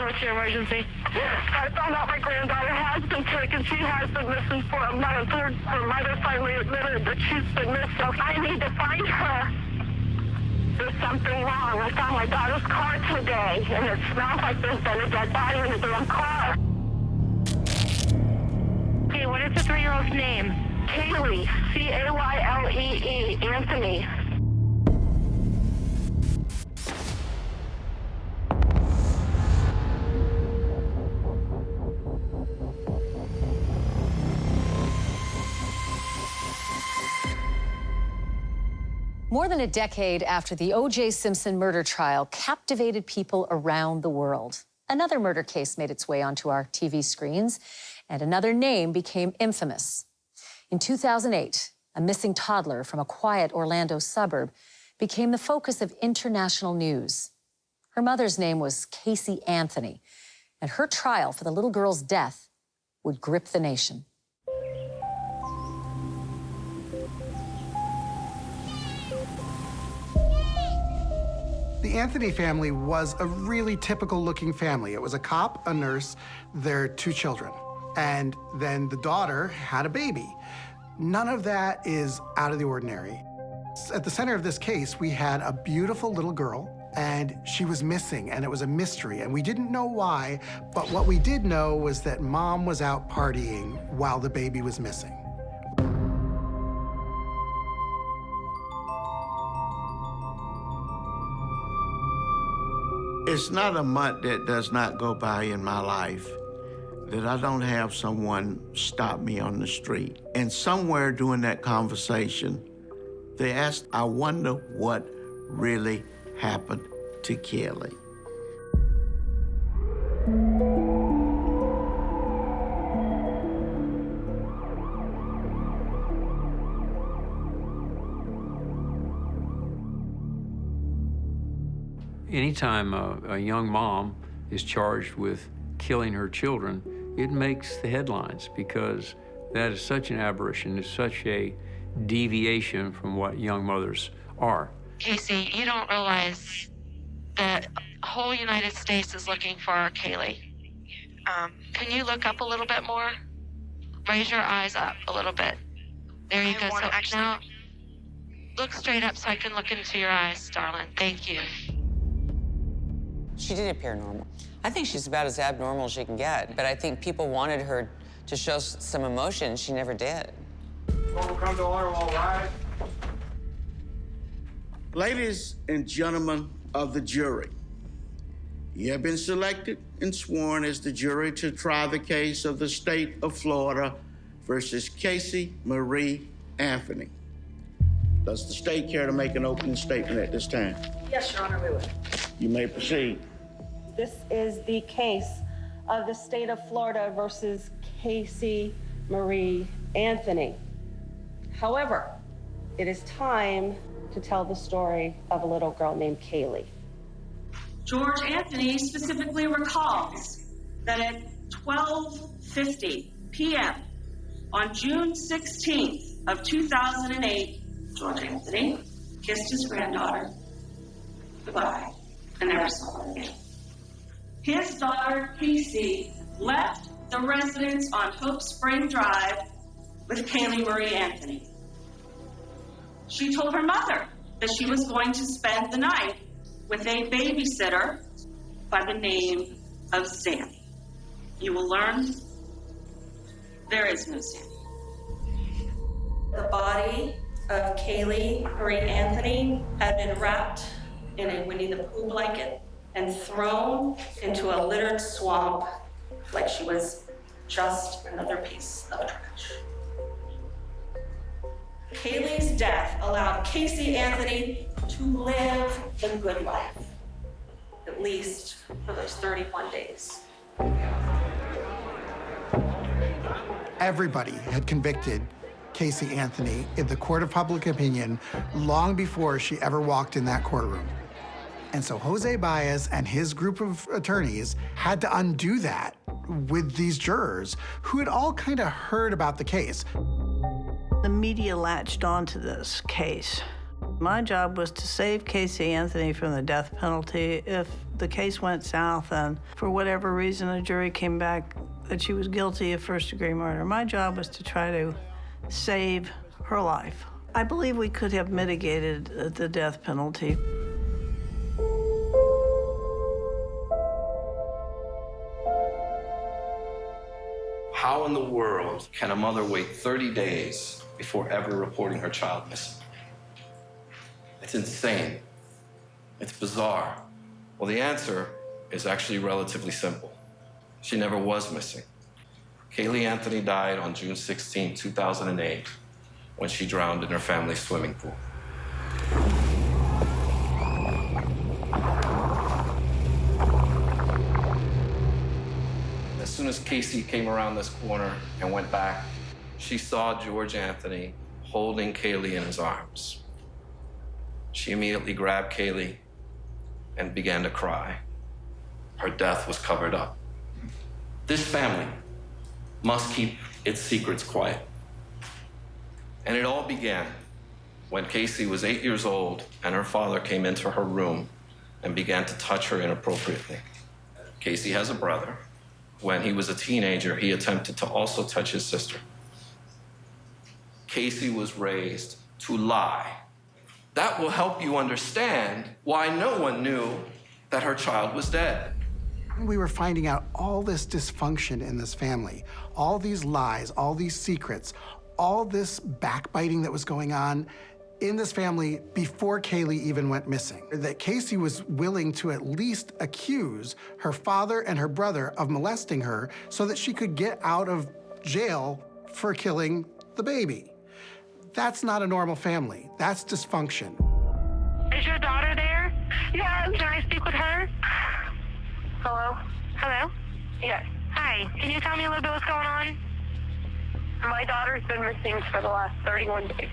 what's your emergency? I found out my granddaughter has been taken. She has been missing for a month. Her mother finally admitted that she's been missing. I need to find her. There's something wrong. I found my daughter's car today, and it smells like there's been a dead body in the damn car. Okay, what is the 3-year-old's name? Caylee, Caylee Anthony. More than a decade after the O.J. Simpson murder trial captivated people around the world, another murder case made its way onto our TV screens, and another name became infamous. In 2008, a missing toddler from a quiet Orlando suburb became the focus of international news. Her mother's name was Caylee Anthony, and her trial for the little girl's death would grip the nation. The Anthony family was a really typical-looking family. It was a cop, a nurse, their 2 children. And then the daughter had a baby. None of that is out of the ordinary. At the center of this case, we had a beautiful little girl, and she was missing, and it was a mystery, and we didn't know why, but what we did know was that Mom was out partying while the baby was missing. It's not a month that does not go by in my life that I don't have someone stop me on the street. And somewhere during that conversation, they asked, I wonder what really happened to Caylee. Anytime a young mom is charged with killing her children, it makes the headlines because that is such an aberration, it's such a deviation from what young mothers are. Casey, you don't realize that the whole United States is looking for our Caylee. Can you look up a little bit more? Raise your eyes up a little bit. There you go. So now, look straight up so I can look into your eyes, darling. Thank you. She did appear normal. I think she's about as abnormal as she can get, but I think people wanted her to show some emotion. She never did. Come to order, all right. Ladies and gentlemen of the jury, you have been selected and sworn as the jury to try the case of the state of Florida versus Caylee Marie Anthony. Does the state care to make an opening statement at this time? Yes, Your Honor, we would. You may proceed. This is the case of the state of Florida versus Caylee Marie Anthony. However, it is time to tell the story of a little girl named Caylee. George Anthony specifically recalls that at 12:50 p.m. on June 16th of 2008, George Anthony kissed his granddaughter goodbye and never saw her again. His daughter, Caylee, left the residence on Hope Spring Drive with Caylee Marie Anthony. She told her mother that she was going to spend the night with a babysitter by the name of Sammy. You will learn there is no Sammy. The body of Caylee Marie Anthony had been wrapped in a Winnie the Pooh blanket and thrown into a littered swamp like she was just another piece of trash. Caylee's death allowed Caylee Anthony to live the good life, at least for those 31 days. Everybody had convicted Caylee Anthony in the court of public opinion long before she ever walked in that courtroom. And so Jose Baez and his group of attorneys had to undo that with these jurors who had all kind of heard about the case. The media latched onto this case. My job was to save Caylee Anthony from the death penalty. If the case went south and for whatever reason a jury came back that she was guilty of first-degree murder, my job was to try to save her life. I believe we could have mitigated the death penalty. How in the world can a mother wait 30 days before ever reporting her child missing? It's insane. It's bizarre. Well, the answer is actually relatively simple. She never was missing. Caylee Anthony died on June 16, 2008, when she drowned in her family's swimming pool. As soon as Casey came around this corner and went back, she saw George Anthony holding Caylee in his arms. She immediately grabbed Caylee and began to cry. Her death was covered up. This family must keep its secrets quiet. And it all began when Casey was 8 years old and her father came into her room and began to touch her inappropriately. Casey has a brother. When he was a teenager, he attempted to also touch his sister. Casey was raised to lie. That will help you understand why no one knew that her child was dead. We were finding out all this dysfunction in this family, all these lies, all these secrets, all this backbiting that was going on in this family before Caylee even went missing. That Casey was willing to at least accuse her father and her brother of molesting her so that she could get out of jail for killing the baby. That's not a normal family. That's dysfunction. Is your daughter there? Yes. Can I speak with her? Hello? Hello? Yes. Hi. Can you tell me a little bit what's going on? My daughter's been missing for the last 31 days.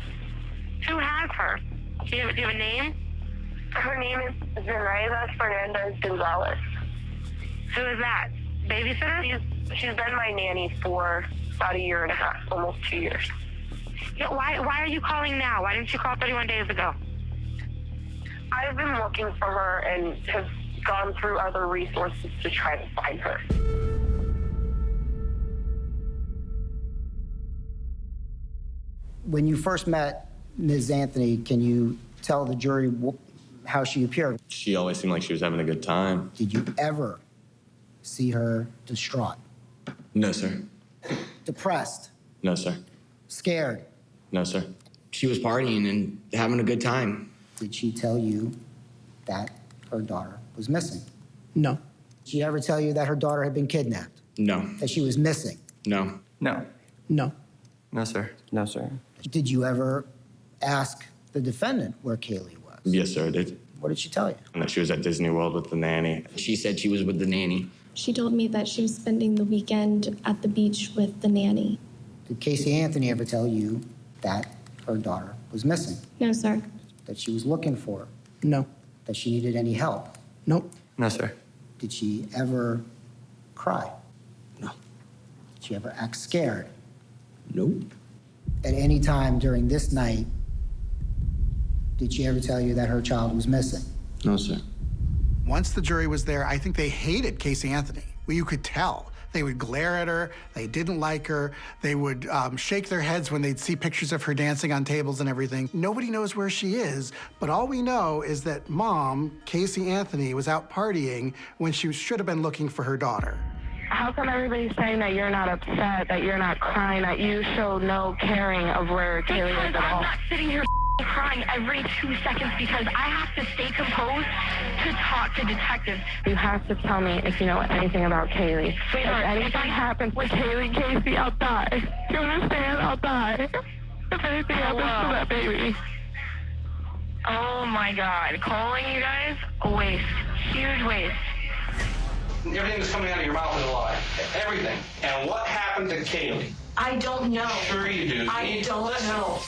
Who has her? Do you have a name? Her name is Zenaiza Fernandez Gonzalez. Who is that? Babysitter? She's been my nanny for about a year and a half, almost 2 years. Yeah, why are you calling now? Why didn't you call 31 days ago? I've been looking for her and have gone through other resources to try to find her. When you first met Ms. Anthony, can you tell the jury how she appeared? She always seemed like she was having a good time. Did you ever see her distraught? No, sir. Depressed? No, sir. Scared? No, sir. She was partying and having a good time. Did she tell you that her daughter was missing? No. Did she ever tell you that her daughter had been kidnapped? No. That she was missing? No. No. No. No, sir. No, sir. Did you ever ask the defendant where Caylee was? Yes, sir, I did. What did she tell you? And that she was at Disney World with the nanny. She said she was with the nanny. She told me that she was spending the weekend at the beach with the nanny. Did Caylee Anthony ever tell you that her daughter was missing? No, sir. That she was looking for her? No. That she needed any help? Nope. No, sir. Did she ever cry? No. Did she ever act scared? Nope. At any time during this night, did she ever tell you that her child was missing? No, sir. Once the jury was there, I think they hated Caylee Anthony. Well, you could tell. They would glare at her. They didn't like her. They would shake their heads when they'd see pictures of her dancing on tables and everything. Nobody knows where she is, but all we know is that Mom, Caylee Anthony, was out partying when she should have been looking for her daughter. How come everybody's saying that you're not upset, that you're not crying, that you show no caring of where Caylee is at all? I'm not sitting here crying every 2 seconds because I have to stay composed to talk to detectives. You have to tell me if you know anything about Caylee. If anything happens with Caylee Casey, I'll die. You understand? I'll die. If anything happens to that baby. Oh my God. Calling you guys? A waste. Huge waste. Everything that's coming out of your mouth is a lie. Everything. And what happened to Caylee? I don't know. Sure you do. I don't know.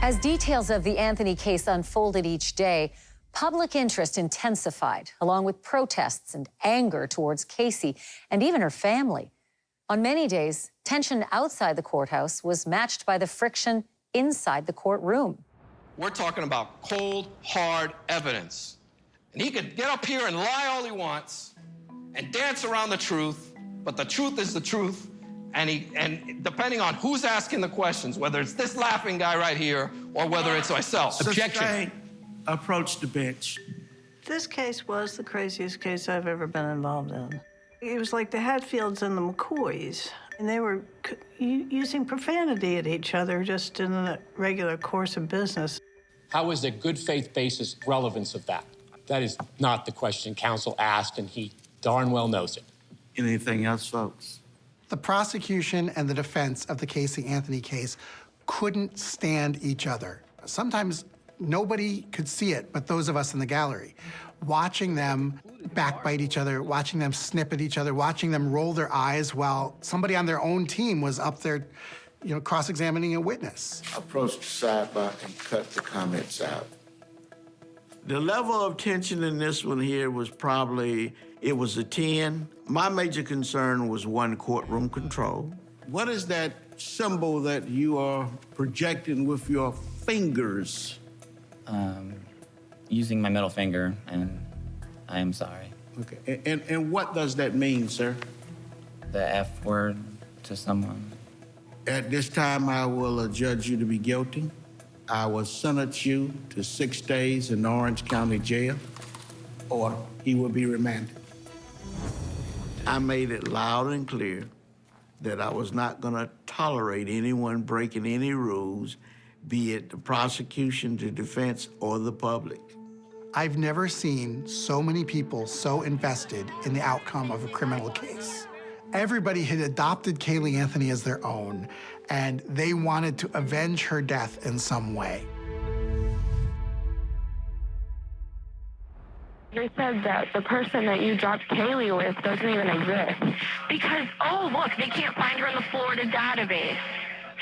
As details of the Anthony case unfolded each day, public interest intensified, along with protests and anger towards Caylee and even her family. On many days, tension outside the courthouse was matched by the friction inside the courtroom. We're talking about cold, hard evidence. And he could get up here and lie all he wants and dance around the truth, but the truth is the truth. And depending on who's asking the questions, whether it's this laughing guy right here or whether it's myself. Objection. Approach the bench. This case was the craziest case I've ever been involved in. It was like the Hatfields and the McCoys, and they were using profanity at each other just in a regular course of business. How is the good faith basis relevance of that? That is not the question counsel asked, and he darn well knows it. Anything else, folks? The prosecution and the defense of the Caylee Anthony case couldn't stand each other. Sometimes nobody could see it but those of us in the gallery. Watching them backbite each other, watching them snip at each other, watching them roll their eyes while somebody on their own team was up there, cross-examining a witness. Approach the sidebar and cut the comments out. The level of tension in this one here was probably, it was a 10. My major concern was one, courtroom control. What is that symbol that you are projecting with your fingers? Using my middle finger, and I am sorry. Okay, and what does that mean, sir? The F word to someone. At this time, I will adjudge you to be guilty. I will sentence you to 6 days in Orange County Jail, or he will be remanded. I made it loud and clear that I was not gonna tolerate anyone breaking any rules, be it the prosecution, the defense, or the public. I've never seen so many people so invested in the outcome of a criminal case. Everybody had adopted Caylee Anthony as their own, and they wanted to avenge her death in some way. They said that the person that you dropped Caylee with doesn't even exist. Because, oh, look, they can't find her in the Florida database.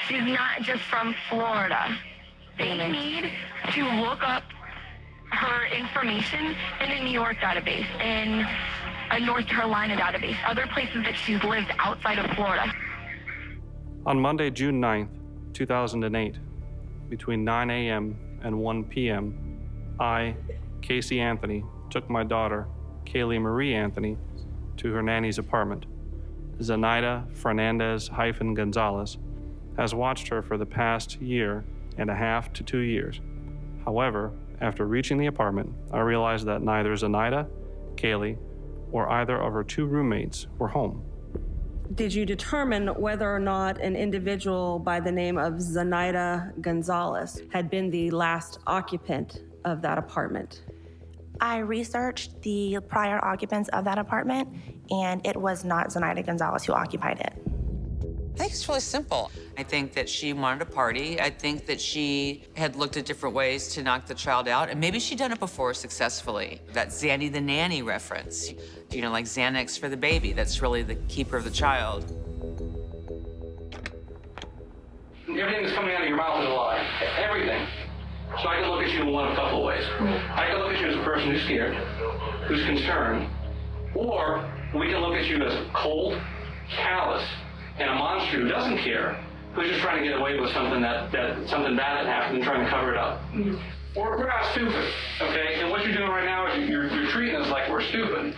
She's not just from Florida. They need to look up her information in a New York database, in a North Carolina database, other places that she's lived outside of Florida. On Monday, June 9th, 2008, between 9 a.m. and 1 p.m., I, Caylee Anthony, took my daughter, Caylee Marie Anthony, to her nanny's apartment. Zenaida Fernandez-Gonzalez has watched her for the past year and a half to 2 years. However, after reaching the apartment, I realized that neither Zenaida, Caylee, or either of her 2 roommates were home. Did you determine whether or not an individual by the name of Zenaida Gonzalez had been the last occupant of that apartment? I researched the prior occupants of that apartment, and it was not Zenaida Gonzalez who occupied it. I think it's really simple. I think that she wanted a party. I think that she had looked at different ways to knock the child out, and maybe she'd done it before successfully. That Zanny the Nanny reference, like Xanax for the baby, that's really the keeper of the child. Everything that's coming out of your mouth is a lie. Everything. So I can look at you in one of a couple of ways. I can look at you as a person who's scared, who's concerned, or we can look at you as cold, callous, and a monster who doesn't care, who's just trying to get away with something something bad had happened and trying to cover it up. We're not stupid, okay? And what you're doing right now is you're treating us like we're stupid.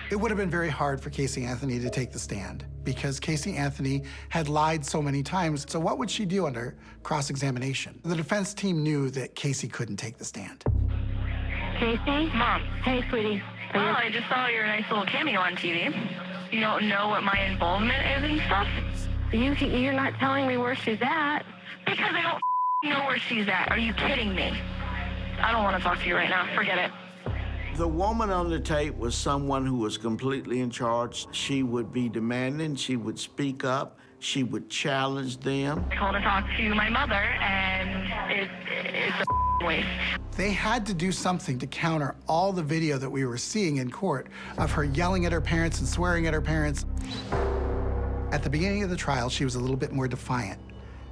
It would have been very hard for Caylee Anthony to take the stand because Caylee Anthony had lied so many times. So what would she do under cross-examination? The defense team knew that Caylee couldn't take the stand. Caylee? Mom. Hey, sweetie. Oh, I just saw your nice little cameo on TV. You don't know what my involvement is and stuff? You're not telling me where she's at. Because I don't know where she's at. Are you kidding me? I don't want to talk to you right now. Forget it. The woman on the tape was someone who was completely in charge. She would be demanding, she would speak up, she would challenge them. I called to talk to my mother, and it's a waste. They had to do something to counter all the video that we were seeing in court of her yelling at her parents and swearing at her parents. At the beginning of the trial, she was a little bit more defiant.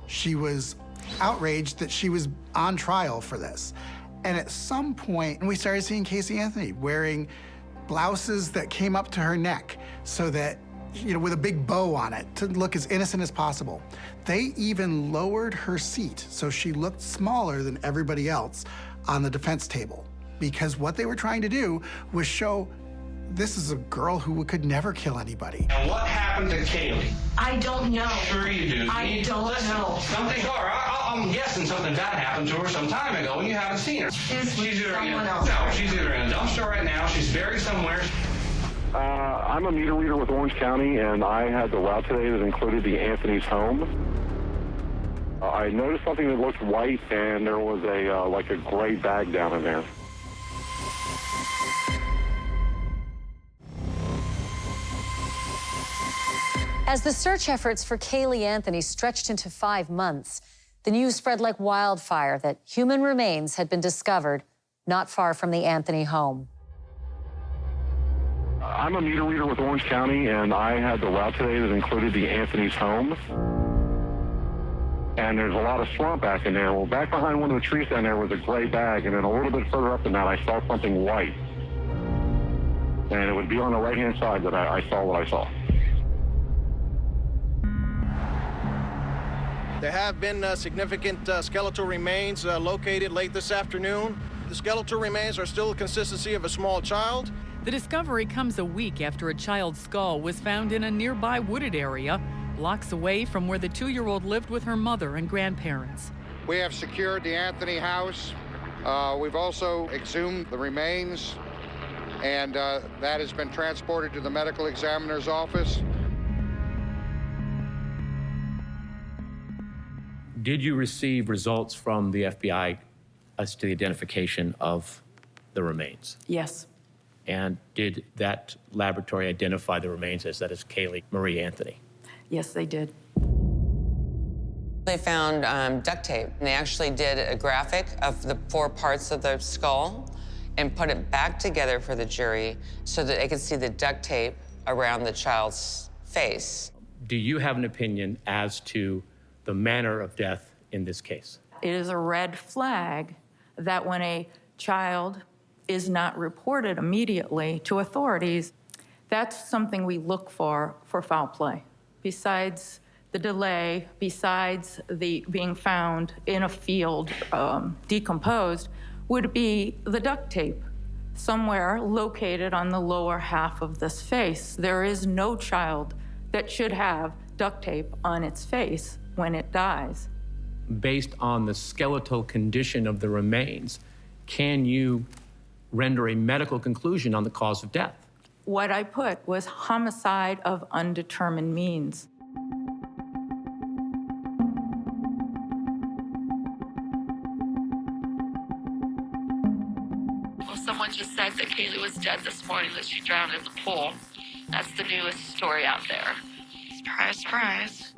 She was outraged that she was on trial for this. And at some point, we started seeing Caylee Anthony wearing blouses that came up to her neck so that with a big bow on it to look as innocent as possible. They even lowered her seat so she looked smaller than everybody else on the defense table, because what they were trying to do was show this is a girl who could never kill anybody. And what happened to Caylee? I don't know. Sure you do. I don't know. Something, or I'm guessing something bad happened to her some time ago and you haven't seen her. She's either she's either in a dumpster right now, she's buried somewhere. I'm a meter reader with Orange County, and I had the route today that included the Anthony's home. I noticed something that looked white, and there was like a gray bag down in there. As the search efforts for Caylee Anthony stretched into 5 months, the news spread like wildfire that human remains had been discovered not far from the Anthony home. I'm a meter reader with Orange County, and I had the route today that included the Anthony's home. And there's a lot of swamp back in there. Well, back behind one of the trees down there was a gray bag, and then a little bit further up than that, I saw something white. And it would be on the right-hand side that I saw what I saw. There have been significant skeletal remains located late this afternoon. The skeletal remains are still the consistency of a small child. The discovery comes a week after a child's skull was found in a nearby wooded area, blocks away from where the 2-year-old lived with her mother and grandparents. We have secured the Anthony house. We've also exhumed the remains, and that has been transported to the medical examiner's office. Did you receive results from the FBI as to the identification of the remains? Yes. And did that laboratory identify the remains as that is Caylee Marie Anthony? Yes, they did. They found duct tape. And they actually did a graphic of the 4 parts of the skull and put it back together for the jury so that they could see the duct tape around the child's face. Do you have an opinion as to the manner of death in this case? It is a red flag that when a child is not reported immediately to authorities, that's something we look for foul play. Besides the delay, besides the being found in a field decomposed, would be the duct tape somewhere located on the lower half of this face. There is no child that should have duct tape on its face when it dies. Based on the skeletal condition of the remains, can you render a medical conclusion on the cause of death? What I put was homicide of undetermined means. Well, someone just said that Caylee was dead this morning, that she drowned in the pool. That's the newest story out there. Surprise, surprise.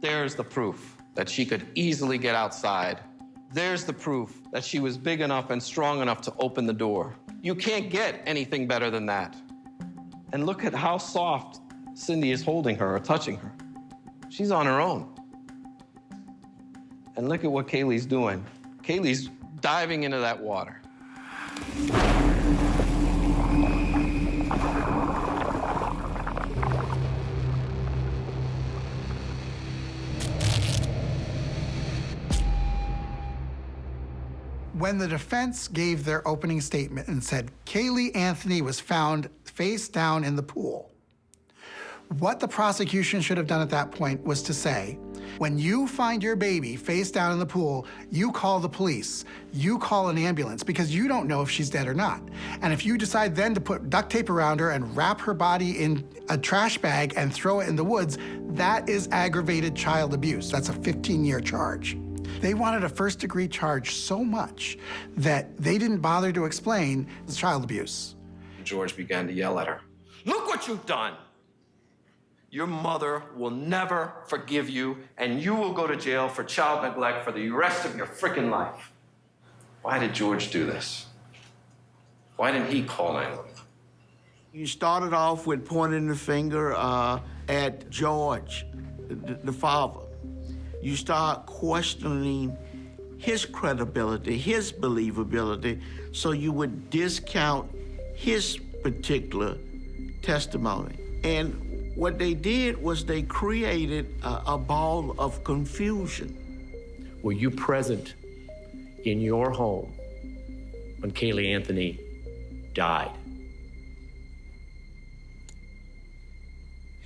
There's the proof that she could easily get outside. There's the proof that she was big enough and strong enough to open the door. You can't get anything better than that. And look at how soft Cindy is holding her or touching her. She's on her own. And look at what Caylee's doing. Caylee's diving into that water. When the defense gave their opening statement and said Caylee Anthony was found face down in the pool, what the prosecution should have done at that point was to say, when you find your baby face down in the pool, you call the police, you call an ambulance, because you don't know if she's dead or not. And if you decide then to put duct tape around her and wrap her body in a trash bag and throw it in the woods, that is aggravated child abuse. That's a 15-year charge. They wanted a first-degree charge so much that they didn't bother to explain the child abuse. George began to yell at her. Look what you've done. Your mother will never forgive you, and you will go to jail for child neglect for the rest of your freaking life. Why did George do this? Why didn't he call 911? You started off with pointing the finger at George, the father. You start questioning his credibility, his believability, so you would discount his particular testimony. And what they did was they created a ball of confusion. Were you present in your home when Caylee Anthony died?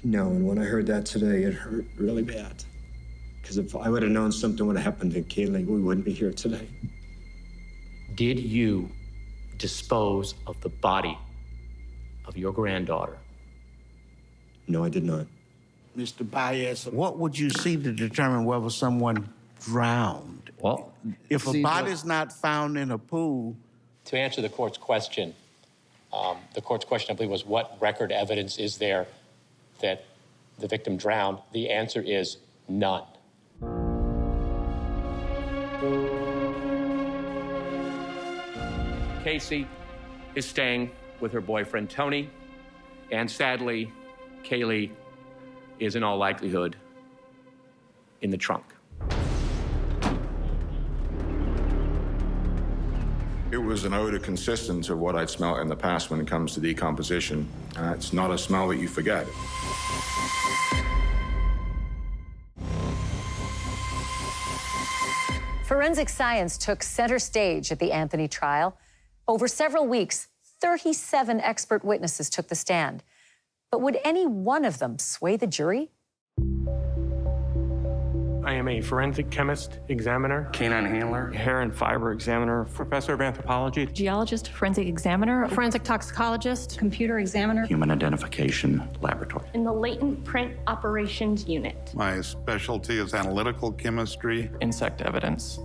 No, and when I heard that today, it hurt really bad. Because if I would have known something would have happened to Caylee, we wouldn't be here today. Did you dispose of the body of your granddaughter? No, I did not. Mr. Baez, what would you see to determine whether someone drowned? Well, if a body's not found in a pool. To answer the court's question, I believe, was what record evidence is there that the victim drowned? The answer is none. Casey is staying with her boyfriend, Tony, and sadly, Caylee is in all likelihood in the trunk. It was an odor consistent to what I'd smelled in the past when it comes to decomposition. It's not a smell that you forget. Forensic science took center stage at the Anthony trial. Over several weeks, 37 expert witnesses took the stand. But would any one of them sway the jury? I am a forensic chemist examiner, canine handler, hair and fiber examiner, professor of anthropology, geologist, forensic examiner, forensic toxicologist, computer examiner, human identification laboratory. In the latent print operations unit. My specialty is analytical chemistry, insect evidence.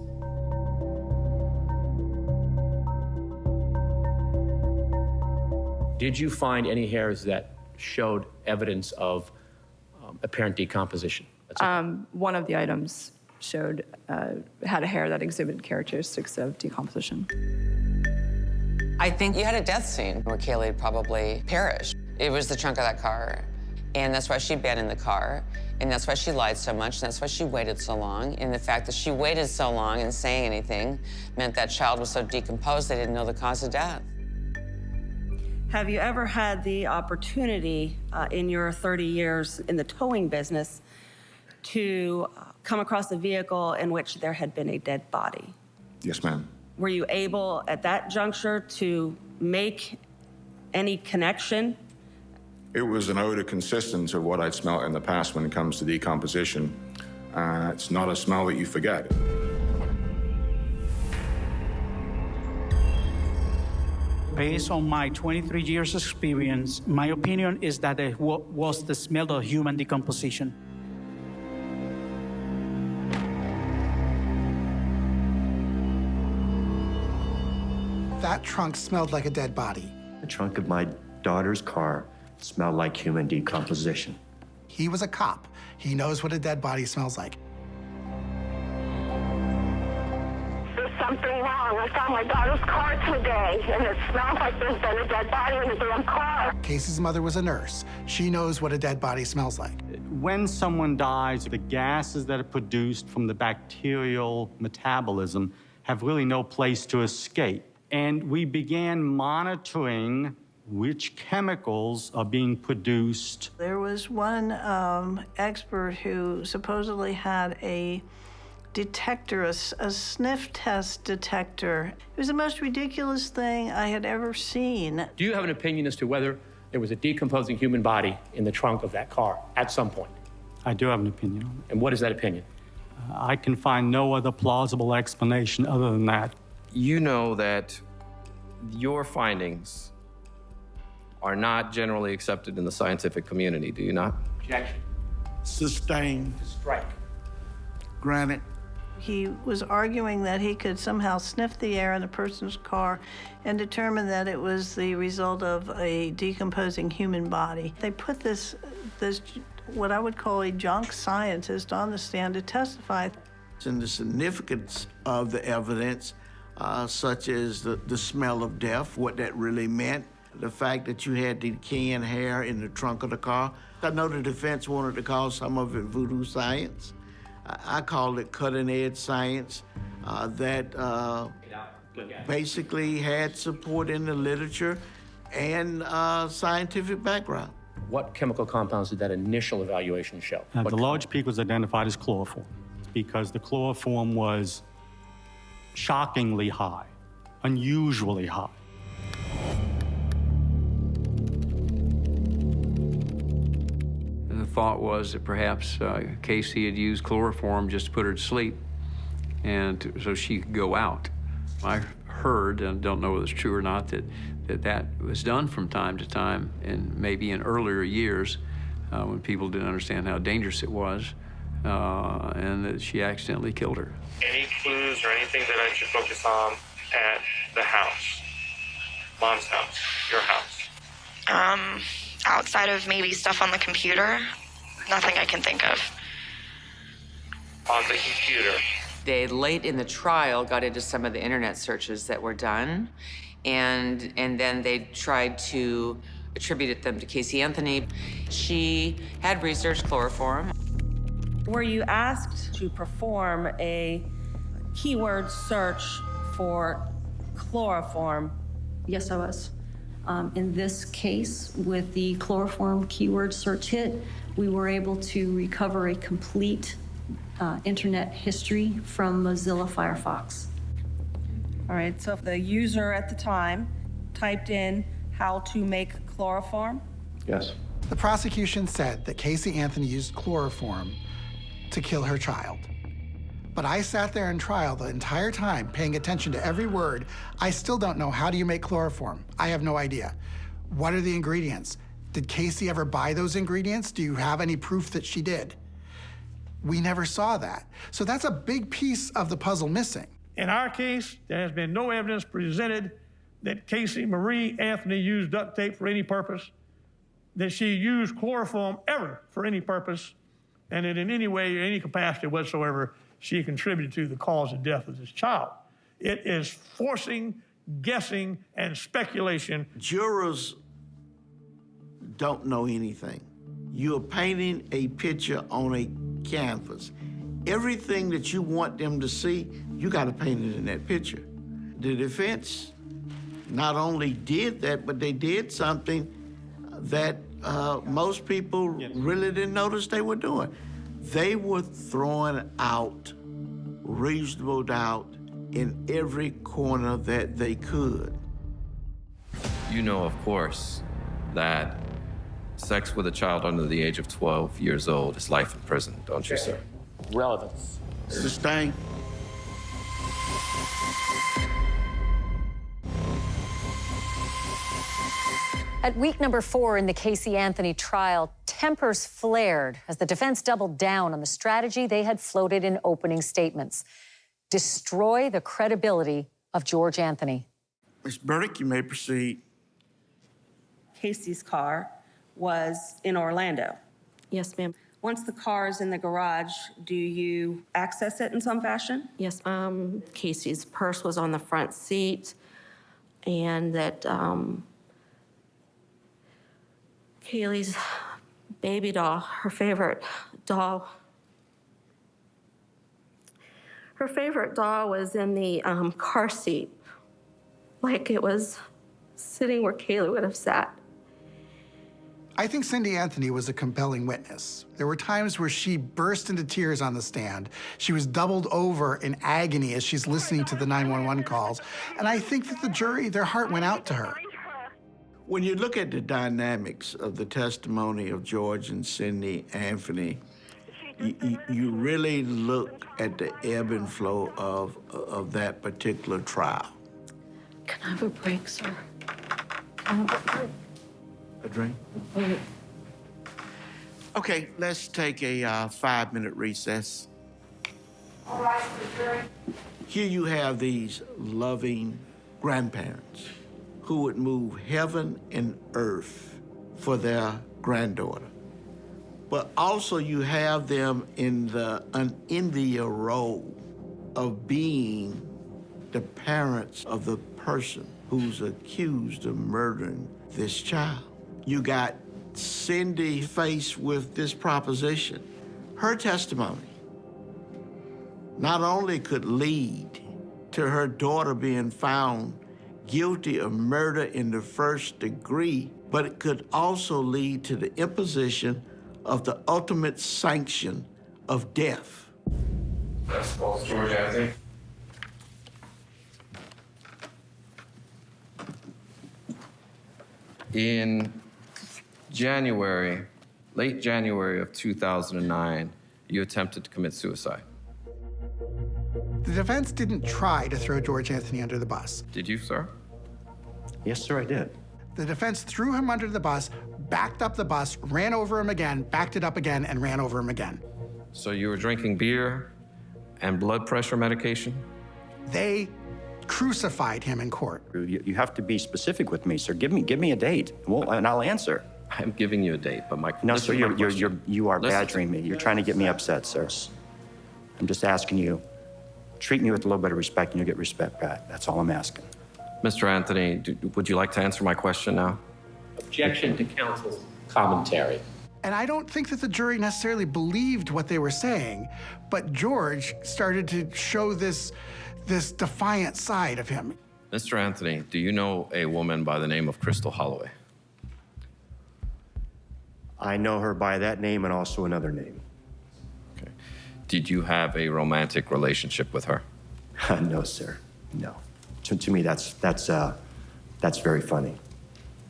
Did you find any hairs that showed evidence of apparent decomposition? One of the items showed, had a hair that exhibited characteristics of decomposition. I think you had a death scene where Caylee probably perished. It was the trunk of that car, and that's why she abandoned the car, and that's why she lied so much, and that's why she waited so long. And the fact that she waited so long and saying anything meant that child was so decomposed they didn't know the cause of death. Have you ever had the opportunity in your 30 years in the towing business to come across a vehicle in which there had been a dead body? Yes, ma'am. Were you able at that juncture to make any connection? It was an odor consistent to what I'd smelled in the past when it comes to decomposition. It's not a smell that you forget. Based on my 23 years experience, my opinion is that it was the smell of human decomposition. That trunk smelled like a dead body. The trunk of my daughter's car smelled like human decomposition. He was a cop. He knows what a dead body smells like. There's something wrong. I found my daughter's car today, and it smells like there's been a dead body in the damn car. Casey's mother was a nurse. She knows what a dead body smells like. When someone dies, the gases that are produced from the bacterial metabolism have really no place to escape. And we began monitoring which chemicals are being produced. There was one expert who supposedly had a detector, a sniff test detector. It was the most ridiculous thing I had ever seen. Do you have an opinion as to whether there was a decomposing human body in the trunk of that car at some point? I do have an opinion on it. And what is that opinion? I can find no other plausible explanation other than that. You know that your findings are not generally accepted in the scientific community, do you not? Objection. Sustained. Strike. Granted. He was arguing that he could somehow sniff the air in a person's car and determine that it was the result of a decomposing human body. They put this what I would call a junk scientist on the stand to testify. And the significance of the evidence, such as the smell of death, what that really meant, the fact that you had decaying hair in the trunk of the car. I know the defense wanted to call some of it voodoo science. I call it cutting-edge science that basically had support in the literature and scientific background. What chemical compounds did that initial evaluation show? The large peak was identified as chloroform because the chloroform was shockingly high, unusually high. The thought was that perhaps Casey had used chloroform just to put her to sleep and so she could go out. I heard, and don't know whether it's true or not, that was done from time to time, and maybe in earlier years when people didn't understand how dangerous it was, and that she accidentally killed her. Any clues or anything that I should focus on at the house? Mom's house, your house? Outside of maybe stuff on the computer, nothing I can think of. On the computer. They, late in the trial, got into some of the internet searches that were done, and then they tried to attribute them to Caylee Anthony. She had researched chloroform. Were you asked to perform a keyword search for chloroform? Yes, I was. In this case, with the chloroform keyword search hit, we were able to recover a complete internet history from Mozilla Firefox. All right, so if the user at the time typed in how to make chloroform? Yes. The prosecution said that Caylee Anthony used chloroform to kill her child. But I sat there in trial the entire time, paying attention to every word. I still don't know, how do you make chloroform? I have no idea. What are the ingredients? Did Caylee ever buy those ingredients? Do you have any proof that she did? We never saw that. So that's a big piece of the puzzle missing. In our case, there has been no evidence presented that Caylee Marie Anthony used duct tape for any purpose, that she used chloroform ever for any purpose, and that in any way, or any capacity whatsoever, she contributed to the cause of death of this child. It is forcing, guessing, and speculation. Jurors don't know anything. You're painting a picture on a canvas. Everything that you want them to see, you got to paint it in that picture. The defense not only did that, but they did something that most people really didn't notice they were doing. They were throwing out reasonable doubt in every corner that they could. You know, of course, that sex with a child under the age of 12 years old is life in prison, don't you, sir? Relevance. Sustained. At week number 4 in the Caylee Anthony trial, tempers flared as the defense doubled down on the strategy they had floated in opening statements: destroy the credibility of George Anthony. Ms. Burdick, you may proceed. Casey's car was in Orlando. Yes, ma'am. Once the car is in the garage, do you access it in some fashion? Yes, Casey's purse was on the front seat, and that Caylee's baby doll, her favorite doll was in the car seat, like it was sitting where Caylee would have sat. I think Cindy Anthony was a compelling witness. There were times where she burst into tears on the stand. She was doubled over in agony as she's listening to the 911 calls. And I think that the jury, their heart went out to her. When you look at the dynamics of the testimony of George and Cindy Anthony, you really look at the ebb and flow of that particular trial. Can I have a break, sir? A drink? Okay, let's take a 5-minute recess. All right, Here you have these loving grandparents who would move heaven and earth for their granddaughter. But also you have them in the unenviable role of being the parents of the person who's accused of murdering this child. You got Cindy faced with this proposition. Her testimony not only could lead to her daughter being found guilty of murder in the first degree, but it could also lead to the imposition of the ultimate sanction of death. That's false, George Anthony. In January, late January of 2009, you attempted to commit suicide. The defense didn't try to throw George Anthony under the bus. Did you, sir? Yes, sir, I did. The defense threw him under the bus, backed up the bus, ran over him again, backed it up again, and ran over him again. So you were drinking beer and blood pressure medication? They crucified him in court. You have to be specific with me, sir. Give me a date, and I'll answer. I'm giving you a date, but my No, sir, you are Listen. badgering me. You're trying to get me upset, sir. I'm just asking you, treat me with a little bit of respect and you'll get respect back. That's all I'm asking. Mr. Anthony, would you like to answer my question now? Objection to counsel's commentary. And I don't think that the jury necessarily believed what they were saying, but George started to show this defiant side of him. Mr. Anthony, do you know a woman by the name of Crystal Holloway? I know her by that name and also another name. Okay. Did you have a romantic relationship with her? No, sir. No. To me, that's very funny.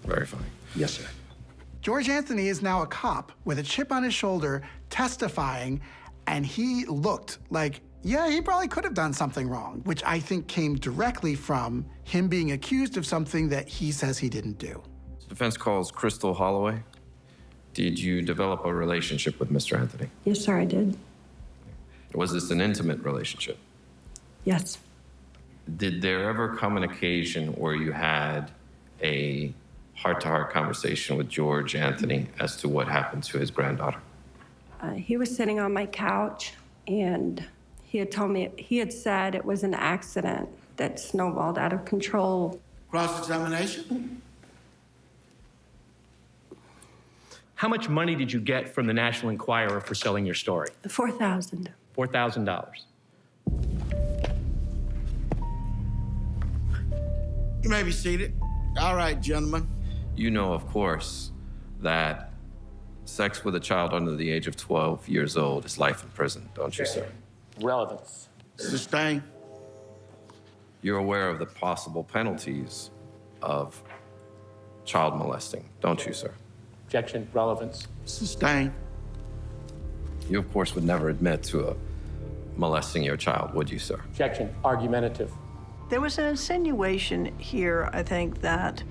Very funny. Yes, sir. George Anthony is now a cop with a chip on his shoulder testifying, and he looked like, yeah, he probably could have done something wrong, which I think came directly from him being accused of something that he says he didn't do. Defense calls Crystal Holloway. Did you develop a relationship with Mr. Anthony? Yes, sir, I did. Was this an intimate relationship? Yes. Did there ever come an occasion where you had a heart-to-heart conversation with George Anthony as to what happened to his granddaughter? He was sitting on my couch, and he had told me, he had said it was an accident that snowballed out of control. Cross-examination? How much money did you get from the National Enquirer for selling your story? $4,000. $4,000. You may be seated. All right, gentlemen. You know, of course, that sex with a child under the age of 12 years old is life in prison, don't you, sir? Relevance. Sustained. You're aware of the possible penalties of child molesting, don't you, sir? Objection. Relevance. Sustained. You, of course, would never admit to molesting your child, would you, sir? Objection. Argumentative. There was an insinuation here, I think, that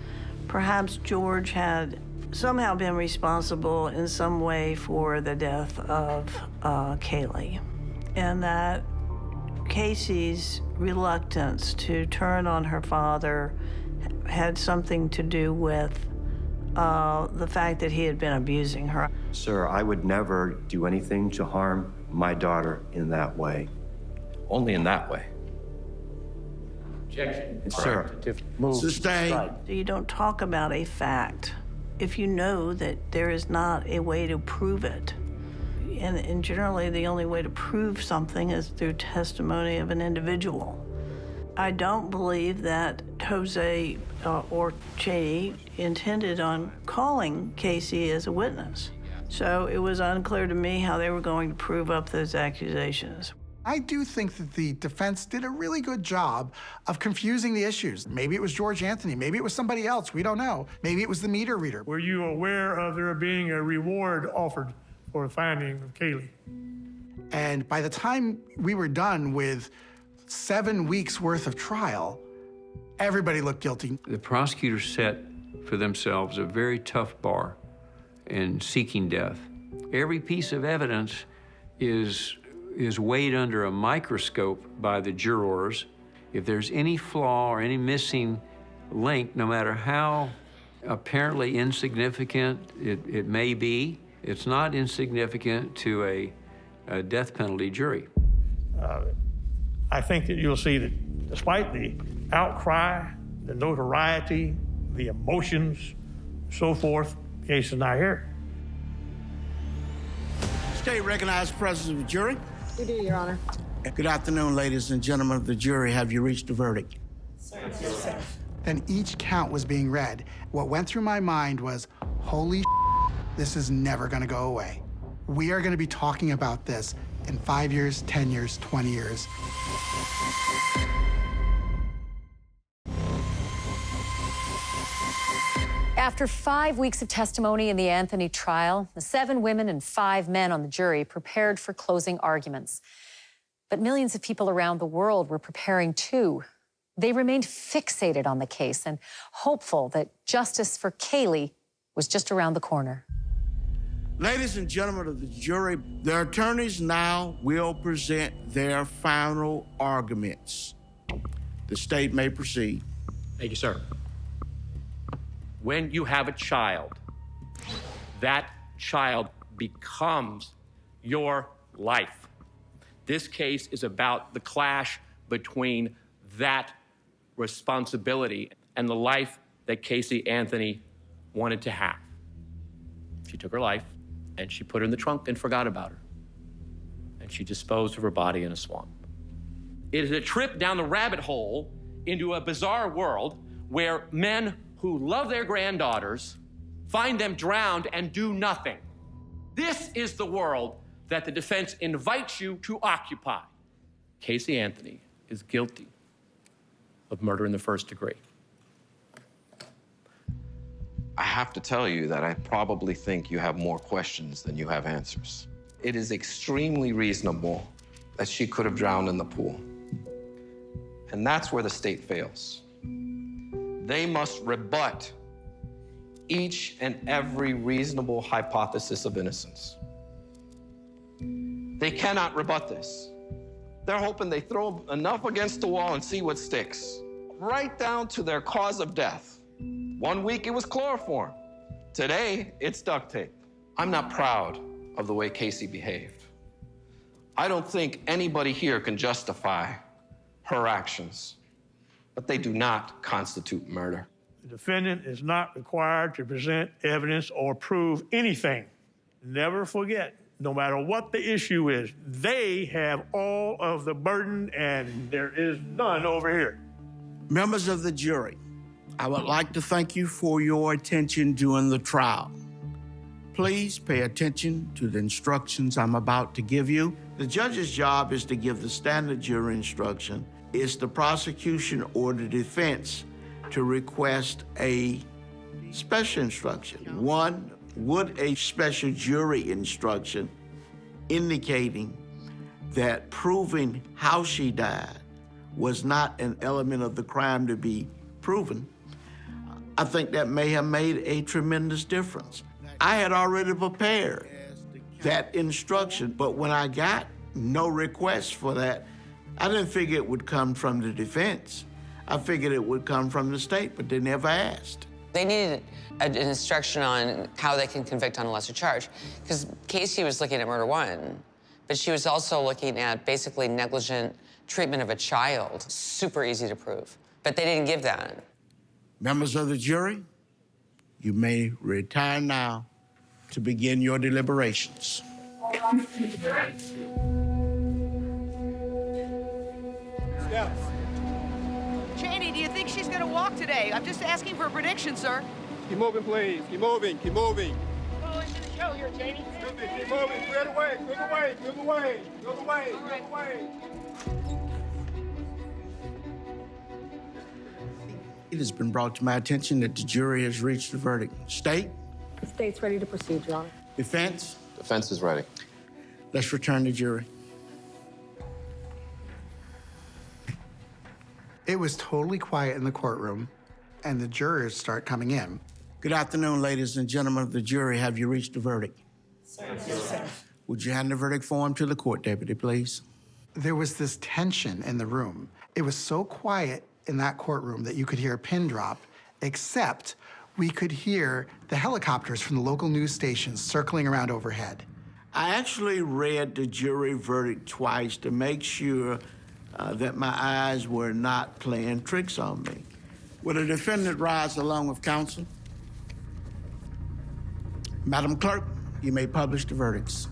perhaps George had somehow been responsible in some way for the death of Caylee, and that Casey's reluctance to turn on her father had something to do with the fact that he had been abusing her. Sir, I would never do anything to harm my daughter in that way. Only in that way. Objection. Sir. Sustained. You don't talk about a fact if you know that there is not a way to prove it. And generally, the only way to prove something is through testimony of an individual. I don't believe that Jose or Caylee intended on calling Casey as a witness. So it was unclear to me how they were going to prove up those accusations. I do think that the defense did a really good job of confusing the issues. Maybe it was George Anthony, maybe it was somebody else, we don't know. Maybe it was the meter reader. Were you aware of there being a reward offered for the finding of Caylee? And by the time we were done with 7 weeks worth of trial, everybody looked guilty. The prosecutors set for themselves a very tough bar in seeking death. Every piece of evidence is weighed under a microscope by the jurors. If there's any flaw or any missing link, no matter how apparently insignificant it may be, it's not insignificant to a death penalty jury. I think that you'll see that despite the outcry, the notoriety, the emotions, so forth, the case is not here. State recognized presence of the jury. We do, Your Honor. Good afternoon, ladies and gentlemen of the jury. Have you reached a verdict? Yes, sir. Then each count was being read. What went through my mind was, holy this is never gonna go away. We are gonna be talking about this in 5 years, 10 years, 20 years. After 5 weeks of testimony in the Anthony trial, the 7 women and 5 men on the jury prepared for closing arguments. But millions of people around the world were preparing too. They remained fixated on the case and hopeful that justice for Caylee was just around the corner. Ladies and gentlemen of the jury, the attorneys now will present their final arguments. The state may proceed. Thank you, sir. When you have a child, that child becomes your life. This case is about the clash between that responsibility and the life that Caylee Anthony wanted to have. She took her life and she put her in the trunk and forgot about her. And she disposed of her body in a swamp. It is a trip down the rabbit hole into a bizarre world where men who love their granddaughters find them drowned and do nothing. This is the world that the defense invites you to occupy. Caylee Anthony is guilty of murder in the first degree. I have to tell you that I probably think you have more questions than you have answers. It is extremely reasonable that she could have drowned in the pool. And that's where the state fails. They must rebut each and every reasonable hypothesis of innocence. They cannot rebut this. They're hoping they throw enough against the wall and see what sticks. Right down to their cause of death. 1 week it was chloroform. Today it's duct tape. I'm not proud of the way Caylee behaved. I don't think anybody here can justify her actions, but they do not constitute murder. The defendant is not required to present evidence or prove anything. Never forget, no matter what the issue is, they have all of the burden and there is none over here. Members of the jury, I would like to thank you for your attention during the trial. Please pay attention to the instructions I'm about to give you. The judge's job is to give the standard jury instruction. It's the prosecution or the defense to request a special instruction. One, would a special jury instruction indicating that proving how she died was not an element of the crime to be proven, I think that may have made a tremendous difference. I had already prepared that instruction, but when I got no request for that, I didn't figure it would come from the defense. I figured it would come from the state, but they never asked. They needed an instruction on how they can convict on a lesser charge, because Caylee was looking at murder 1, but she was also looking at basically negligent treatment of a child. Super easy to prove, but they didn't give that. Members of the jury, you may retire now to begin your deliberations. Cheney, do you think she's going to walk today? I'm just asking for a prediction, sir. Keep moving, please. Keep moving. Keep moving. Well, into the show here, Cheney. Keep moving. Clear the way. Clear the way. Clear the way. Clear the way. Clear the way. It has been brought to my attention that the jury has reached a verdict. State? The state's ready to proceed, Your Honor. Defense? Defense is ready. Let's return to jury. It was totally quiet in the courtroom, and the jurors start coming in. Good afternoon, ladies and gentlemen of the jury. Have you reached a verdict? Yes, sir. Would you hand the verdict form to the court deputy, please? There was this tension in the room. It was so quiet in that courtroom that you could hear a pin drop, except we could hear the helicopters from the local news stations circling around overhead. I actually read the jury verdict twice to make sure that my eyes were not playing tricks on me. Will the defendant rise along with counsel? Madam Clerk, you may publish the verdicts.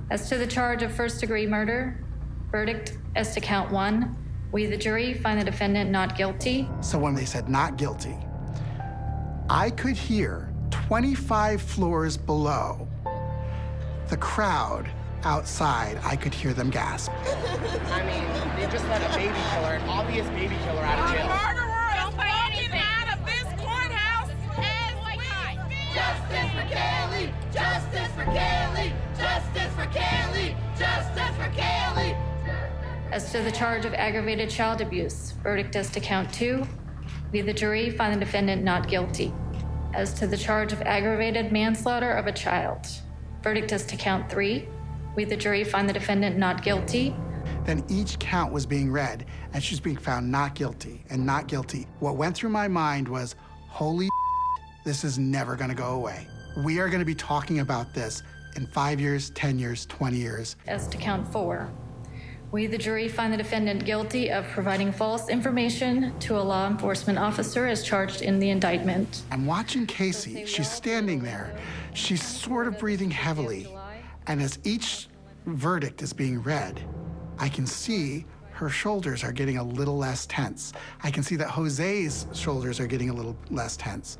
As to the charge of first-degree murder, verdict as to count 1, We, the jury, find the defendant not guilty. So when they said not guilty, I could hear 25 floors below the crowd outside. I could hear them gasp. I mean, they just let a baby killer, an obvious baby killer, out of jail. Murderer is walking out of this courthouse as we speak. Justice for Caylee! Justice for Caylee! Justice for Caylee! Justice for Caylee! As to the charge of aggravated child abuse, verdict as to count 2. We, the jury, find the defendant not guilty. As to the charge of aggravated manslaughter of a child, verdict as to count 3. We, the jury, find the defendant not guilty. Then each count was being read, and she's being found not guilty and not guilty. What went through my mind was, holy this is never gonna go away. We are gonna be talking about this in 5 years, 10 years, 20 years. As to count 4. We, the jury, find the defendant guilty of providing false information to a law enforcement officer as charged in the indictment. I'm watching Casey. She's standing there. She's sort of breathing heavily. And as each verdict is being read, I can see her shoulders are getting a little less tense. I can see that Jose's shoulders are getting a little less tense.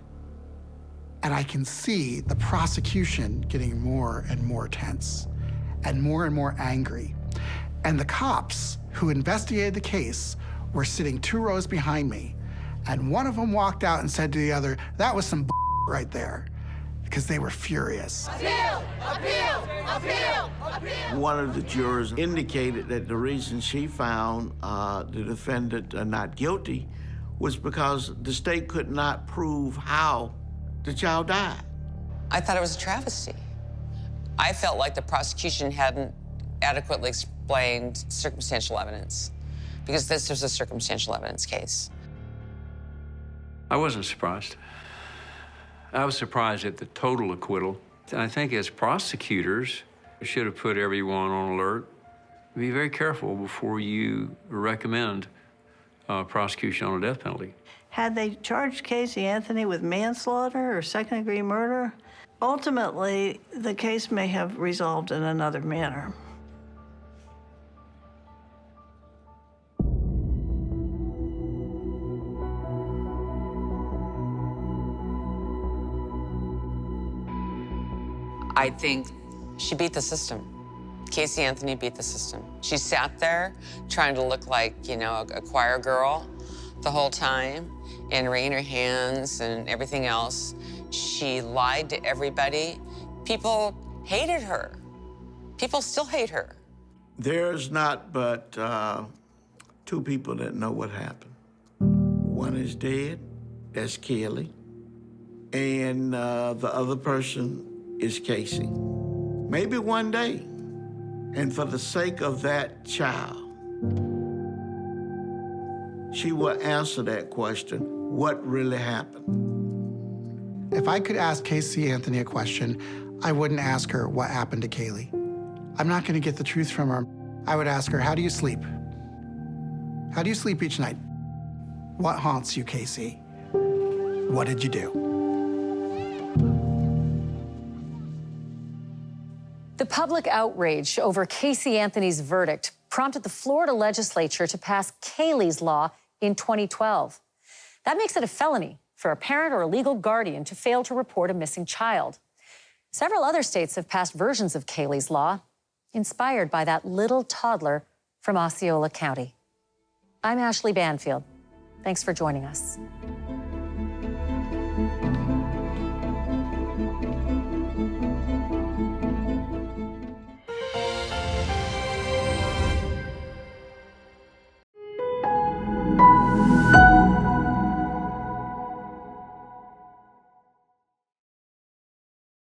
And I can see the prosecution getting more and more tense and more angry. And the cops who investigated the case were sitting 2 rows behind me. And one of them walked out and said to the other, that was some right there, because they were furious. Appeal! Appeal! Appeal! Appeal! One of the jurors indicated that the reason she found the defendant not guilty was because the state could not prove how the child died. I thought it was a travesty. I felt like the prosecution hadn't adequately explained circumstantial evidence, because this was a circumstantial evidence case. I wasn't surprised. I was surprised at the total acquittal. I think as prosecutors, we should have put everyone on alert. Be very careful before you recommend prosecution on a death penalty. Had they charged Caylee Anthony with manslaughter or second-degree murder, ultimately, the case may have resolved in another manner. I think she beat the system. Caylee Anthony beat the system. She sat there trying to look like, you know, a choir girl the whole time and wringing her hands and everything else. She lied to everybody. People hated her. People still hate her. There's not but 2 people that know what happened. One is dead, that's Caylee, and the other person is Casey. Maybe one day, and for the sake of that child, she will answer that question, what really happened? If I could ask Caylee Anthony a question, I wouldn't ask her what happened to Caylee. I'm not gonna get the truth from her. I would ask her, how do you sleep? How do you sleep each night? What haunts you, Casey? What did you do? The public outrage over Caylee Anthony's verdict prompted the Florida legislature to pass Caylee's law in 2012. That makes it a felony for a parent or a legal guardian to fail to report a missing child. Several other states have passed versions of Caylee's law, inspired by that little toddler from Osceola County. I'm Ashley Banfield. Thanks for joining us.